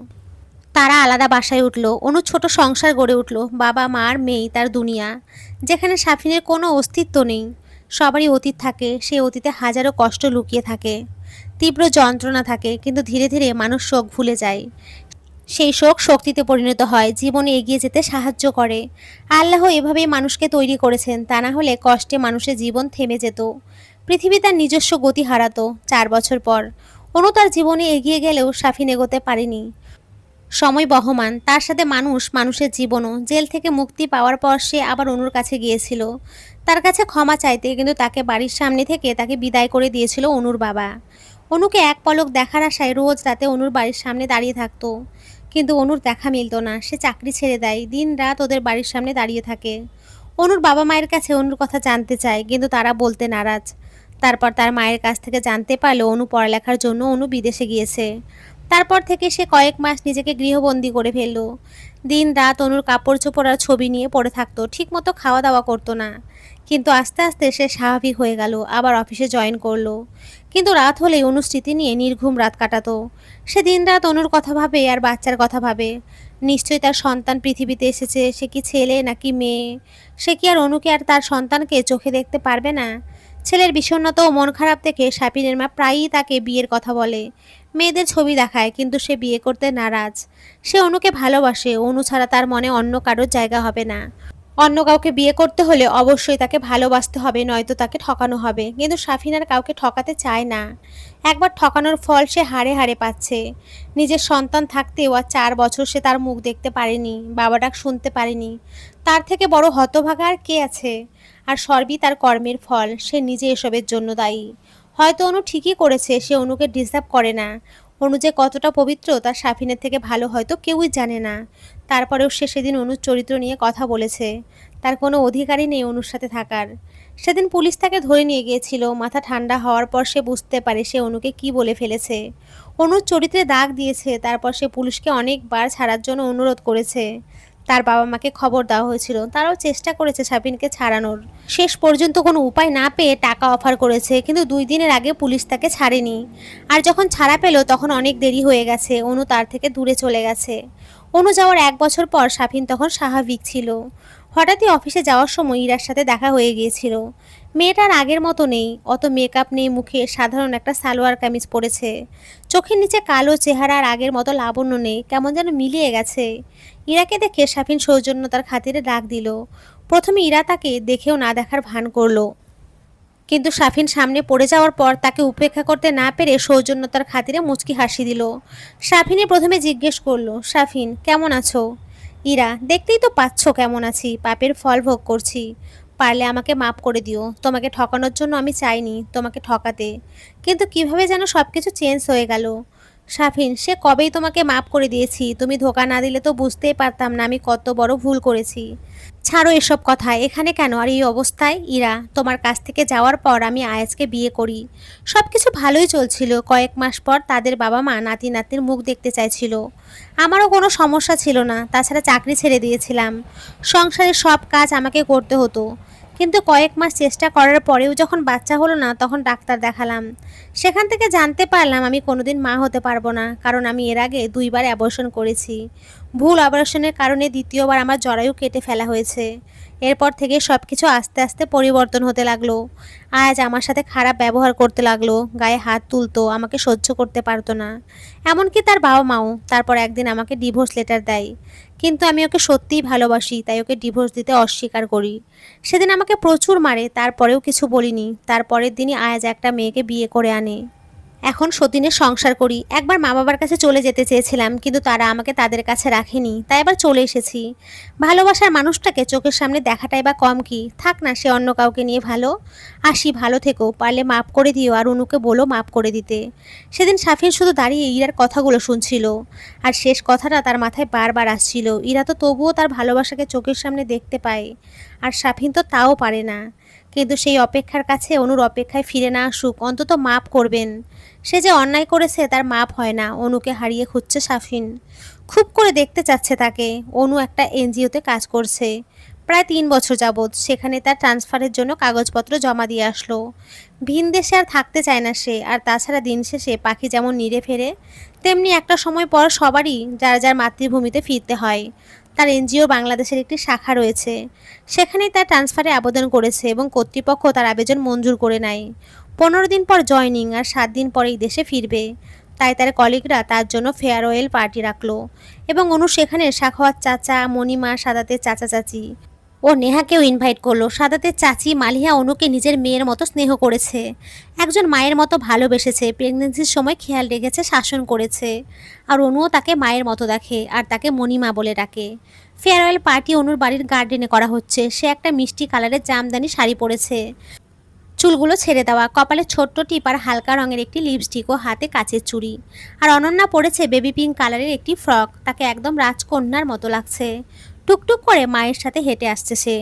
তারা আলাদা বাসায় উঠল। অনু ছোট সংসার গড়ে উঠল। বাবা মা আর মেয়েই তার দুনিয়া, যেখানে সাফিনের কোনো অস্তিত্ব নেই। সবারই অতীত থাকে, সেই অতীতে হাজারো কষ্ট লুকিয়ে থাকে, তীব্র যন্ত্রণা থাকে, কিন্তু ধীরে ধীরে মানুষ শোক ভুলে যায়। সেই শোক শক্তিতে পরিণত হয়, জীবনে এগিয়ে যেতে সাহায্য করে। আল্লাহ এভাবেই মানুষকে তৈরি করেছেন, তা না হলে কষ্টে মানুষের জীবন থেমে যেত। পৃথিবী তার নিজস্ব গতি হারাতো। 4 বছর পর অনু তার জীবনে এগিয়ে গেলেও সাফিন এগোতে পারেনি। সময় বহমান, তার সাথে মানুষের জীবনও। জেল থেকে মুক্তি পাওয়ার পর সে আবার অনুর কাছে গিয়েছিল, তার কাছে ক্ষমা চাইতে, কিন্তু তাকে বাড়ির সামনে থেকে তাকে বিদায় করে দিয়েছিল অনুর বাবা। অনুকে এক পলক দেখার আশায় রোজ রাতে অনুর বাড়ির সামনে দাঁড়িয়ে থাকতো, কিন্তু অনুর দেখা মিলত না। সে চাকরি ছেড়ে দেয়, দিন রাত ওদের বাড়ির সামনে দাঁড়িয়ে থাকে। অনুর বাবা মায়ের কাছে অনুর কথা জানতে চায়, কিন্তু তারা বলতে নারাজ। তারপর তার মায়ের কাছ থেকে জানতে পারলো অনু পড়ালেখার জন্য অনু বিদেশে গিয়েছে। তারপর থেকে সে কয়েক মাস নিজেকে গৃহবন্দী করে ফেলল। দিন রাত অনুর কাপড় চোপড় আর ছবি নিয়ে পড়ে থাকতো, ঠিকমতো খাওয়া দাওয়া করতো না। কিন্তু আস্তে আস্তে সে স্বাভাবিক হয়ে গেল, আবার অফিসে জয়েন করলো। কিন্তু রাত হলেই অনুর স্মৃতি নিয়ে নির্ঘুম রাত কাটাতো। সে দিন রাত অনুর কথা ভাবে আর বাচ্চার কথা ভাবে। নিশ্চয়ই তার সন্তান পৃথিবীতে এসেছে, সে কি ছেলে নাকি মেয়ে? সে কি আর অনুকে আর তার সন্তানকে চোখে দেখতে পারবে না? ছেলের বিষণ্ণতা ও মন খারাপ দেখে সাপিনের মা প্রায়ই তাকে বিয়ের কথা বলে, মেয়েদের ছবি দেখায়, কিন্তু সে বিয়ে করতে নারাজ। সে অনুকে ভালোবাসে, অনু ছাড়া তার মনে অন্য কারোর জায়গা হবে না। অন্য কাউকে বিয়ে করতে হলে অবশ্যই তাকে ভালোবাসতে হবে, নয়তো তাকে ঠকানো হবে। কিন্তু সাফিনার কাউকে ঠকাতে চায় না। একবার ঠকানোর ফল সে হাড়ে হাড়ে পাচ্ছে। নিজের সন্তান থাকতেও আর 4 বছর সে তার মুখ দেখতে পারেনি, বাবা ডাক শুনতে পারেনি। তার থেকে বড় হতভাগা আর কে আছে? আর সবই তার কর্মের ফল, সে নিজে এসবের জন্য দায়ী। হয়তো অনু ঠিকই করেছে, সে অনুকে ডিজার্ভ করে না। অনু যে কতটা পবিত্র তার সাফিনের থেকে ভালো হয়তো কেউই জানে না। তারপরেও সে সেদিন অনুর চরিত্র নিয়ে কথা বলেছে। তার কোনো অধিকারই নেই অনুর সাথে থাকার। সেদিন পুলিশ তাকে ধরে নিয়ে গিয়েছিল। মাথা ঠান্ডা হওয়ার পর সে বুঝতে পারে সে অনুকে কি বলে ফেলেছে। অনুর চরিত্রে দাগ দিয়েছে। তারপর সে পুলিশকে অনেকবার ছাড়ার জন্য অনুরোধ করেছে। তার বাবা মাকে খবর দেওয়া হয়েছিল, তারাও চেষ্টা করেছে সাবিনকে ছাড়ানোর। শেষ পর্যন্ত কোনো উপায় না পেয়ে টাকা অফার করেছে, কিন্তু 2 দিনের আগে পুলিশ তাকে ছাড়েনি। আর যখন ছাড়া পেল তখন অনেক দেরি হয়ে গেছে। অনু তার থেকে দূরে চলে গেছে। অনু যাওয়ার 1 বছর পর সাফিন তখন স্বাভাবিক ছিল। হঠাৎই অফিসে যাওয়ার সময় ইরার সাথে দেখা হয়ে গিয়েছিল। মেয়েটার আগের মতো নেই, অত মেকআপ নেই মুখে, সাধারণ একটা সালোয়ার কামিজ পরেছে। চোখের নিচে কালো চেহারা আর আগের মতো লাবণ্য নেই, কেমন যেন মিলিয়ে গেছে। ইরাকে দেখে সাফিন সৌজন্যতার খাতিরে ডাক দিল। প্রথমে ইরা তাকে দেখেও না দেখার ভান করলো, কিন্তু সাফিন সামনে পড়ে যাওয়ার পর তাকে উপেক্ষা করতে না পেরে সৌজন্যতার খাতিরে মুচকি হাসি দিল। সাফিনে প্রথমে জিজ্ঞেস করলো, সাফিন কেমন আছো? ইরা, দেখতেই তো পাচ্ছ কেমন আছি, পাপের ফল ভোগ করছি। পারলে আমাকে মাপ করে দিও, তোমাকে ঠকানোর জন্য আমি চাইনি তোমাকে ঠকাতে, কিন্তু কিভাবে যেন সবকিছু চেঞ্জ হয়ে গেল। সাফিন, সে কবেই তোমাকে মাপ করে দিয়েছি, তুমি ধোকা না দিলে তো বুঝতেই পারতাম না আমি কত বড় ভুল করেছি। ছাড়ো এসব কথা, এখানে কেন আর এই অবস্থায়? ইরা, তোমার কাছ থেকে যাওয়ার পর আমি আয়াজকে বিয়ে করি। সব কিছু ভালোই চলছিল, কয়েক মাস পর তাদের বাবা মা নাতি নাতনির মুখ দেখতে চাইছিল। আমারও কোনো সমস্যা ছিল না, তাছাড়া চাকরি ছেড়ে দিয়েছিলাম। সংসারের সব কাজ আমাকে করতে হতো। কিন্তু কয়েক মাস চেষ্টা করার পরেও যখন বাচ্চা হলো না, তখন ডাক্তার দেখালাম। সেখান থেকে জানতে পারলাম আমি কোনোদিন মা হতে পারবো না, কারণ আমি এর আগে 2বার অ্যাবর্শন করেছি। ভুল অপারেশনের কারণে দ্বিতীয়বার আমার জরায়ু কেটে ফেলা হয়েছে। এরপর থেকে সব কিছু আস্তে আস্তে পরিবর্তন হতে লাগলো। আজ আমার সাথে খারাপ ব্যবহার করতে লাগলো, গায়ে হাত তুলতো, আমাকে সহ্য করতে পারতো না। এমনকি তার বাবা মাও। তারপর একদিন আমাকে ডিভোর্স লেটার দেয়, কিন্তু আমি ওকে সত্যিই ভালোবাসি, তাই ওকে ডিভোর্স দিতে অস্বীকার করি। সেদিন আমাকে প্রচুর মারে, তারপরেও কিছু বলিনি। তারপরের দিনই আয়াজ একটা মেয়েকে বিয়ে করে আনে। এখন সতীনের সংসার করি। একবার মা বাবার কাছে চলে যেতে চেয়েছিলাম, কিন্তু তারা আমাকে তাদের কাছে রাখেনি, তাই আবার চলে এসেছি। ভালোবাসার মানুষটাকে চোখের সামনে দেখাটাই বা কম কি, থাক না সে অন্য কাউকে নিয়ে ভালো। আসি, ভালো থেকো, পারলে মাপ করে দিও, আর অনুকে বলো মাপ করে দিতে। সেদিন সাফিন শুধু দাঁড়িয়ে ইরার কথাগুলো শুনছিল, আর শেষ কথাটা তার মাথায় বারবার আসছিল। ইরা তো তবুও তার ভালোবাসাকে চোখের সামনে দেখতে পায়, আর সাফিন তো তাও পারে না। কিন্তু সেই অপেক্ষার কাছে অনুর অপেক্ষায় ফিরে না আসুক, অন্তত মাপ করবেন। সে যে অন্যায় করেছে তার মাপ হয় না। অনুকে হারিয়ে খুঁজছে সাফিন, খুব করে দেখতে চাচ্ছে তাকে। অনু একটা এনজিওতে কাজ করছে, প্রায় 3 বছর যাবৎ। সেখানে তার ট্রান্সফারের জন্য কাগজপত্র জমা দিয়ে আসলো। ভিন দেশে আর থাকতে চায় না সে। আর তাছাড়া দিন শেষে পাখি যেমন নিড়ে ফেরে, তেমনি একটা সময় পর সবারই যার যার মাতৃভূমিতে ফিরতে হয়। তার এনজিও বাংলাদেশের একটি শাখা রয়েছে, সেখানেই তার ট্রান্সফারে আবেদন করেছে এবং কর্তৃপক্ষ তার আবেদন মঞ্জুর করে নেয়। 15 দিন পর জয়নিং, আর 7 দিন পরেই দেশে ফিরবে। তাই তার কলিগরা তার জন্য ফেয়ারওয়েল পার্টি রাখলো, এবং অনু সেখানে সাখাওয়াত চাচা, মণিমা, সাদাতের চাচা চাচি ও নেহাকেও ইনভাইট করলো। সাদাতের চাচি মালিহা অনুকে নিজের মেয়ের মতো স্নেহ করেছে, একজন মায়ের মতো ভালোবেসেছে, প্রেগনেন্সির সময় খেয়াল রেখেছে, শাসন করেছে। আর অনুও তাকে মায়ের মতো দেখে, আর তাকে মণিমা বলে ডাকে। ফেয়ারওয়েল পার্টি অনুর বাড়ির গার্ডেনে করা হচ্ছে। সে একটা মিষ্টি কালারের জামদানি শাড়ি পরেছে, চুলগুলো ছেড়ে দেওয়া, কপালে ছোট্ট টিপ আর হালকা রঙের একটি লিপস্টিক ও হাতে কাচের চুড়ি। আর অনন্যা পরেছে বেবি পিঙ্ক কালারের একটি ফ্রক, তাকে একদম রাজকন্যার মতো লাগছে। টুকটুক করে মায়ের সাথে হেঁটে আসছে সে।